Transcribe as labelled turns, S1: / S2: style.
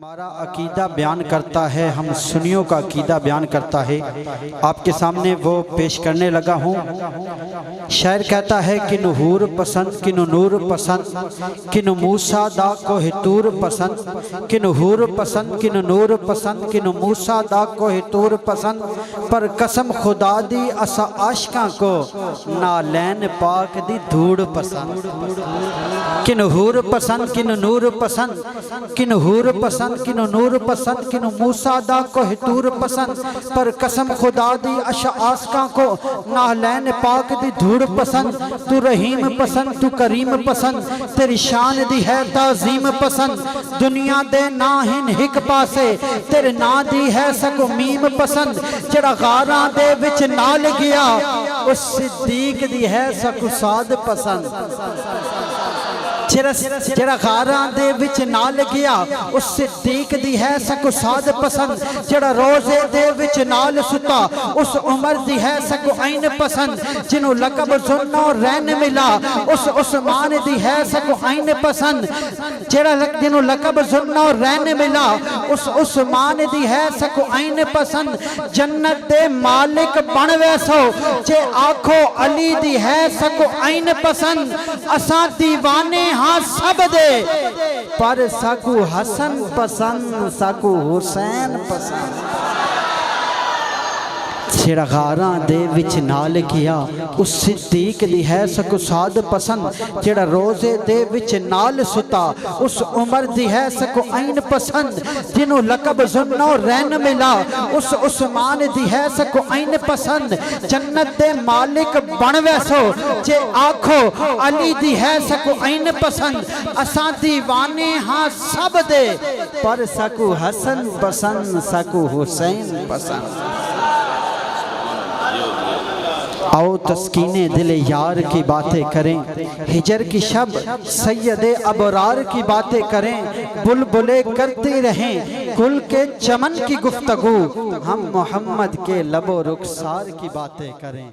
S1: हमारा अकीदा बयान करता है, हम सुन्नियों का अकीदा बयान करता है। आपके सामने वो पेश करने लगा हूँ। शायर कहता है कि नूर पसंद कि नूर पसंद कि मूसा दा को तूर पसंद कि नूर पसंद कि नूर पसंद कि मूसा दा को तूर पसंद पर कसम खुदा दी असा आशिकां को नालैन पाक दी धूड़ पसंद कि नूर पसंद कि नूर पसंद कि नूर पसंद कि नूर पसंद कि मूसा दा को तूर पसंद पर कसम खुदा दी अशा आशिकां को नालैन पाक दी धूड़ पसंद। तू रहीम पसंद तू करीम पसंद तेरी शान दी है ताजीम पसंद दुनिया दे ना हिन हिक पासे तेरे ना दी है सको मीम पसंद जड़ा गारां दे विच नाल गया उस सिद्दीक दी है सको साद पसंद जड़ा गारां दे विच नाल गया उस सिद्दीक दी है सको साद पसंद जड़ा रोजे दे विच नाल सुता उस उमर दी है सको ऐन पसंद जिन्हों लकब जुन्नो रैन मिला उस उस्मान दी है सको ऐन पसंद जड़ा जिन्हों लकब जुन्नो रैन मिला उस उस्मान दी है सको ऐन पसंद जन्नत दे मालिक बन वैसो जे आखो अली दी है सको ऐन पसंद असा दीवाने हाँ सब दे पर सकू हसन पसंद सकू हुसैन पसंद जेड़ा गारां दे विच नाल किया उस सिद्दीक दी है सको साद पसंद जेड़ा रोजे दे विच नाल सुता उस उमर दी है सको ऐन पसंद जिन्हों लकब जुन्नो रैन मिला उस उस्मान दी है सको ऐन पसंद जन्नत दे मालिक बन वैसो जे आखो अली दी है सको ऐन पसंद असा दीवाने हाँ सब दे पर सकू हसन पसंद सकू हुसैन पसंद। आओ तस्कीने दिले यार की बातें करें हिजर की शब सैयदे अबरार की बातें करें बुलबुले करते रहें गुल के चमन की गुफ्तगू हम मोहम्मद के लबो रुखसार की बातें करें।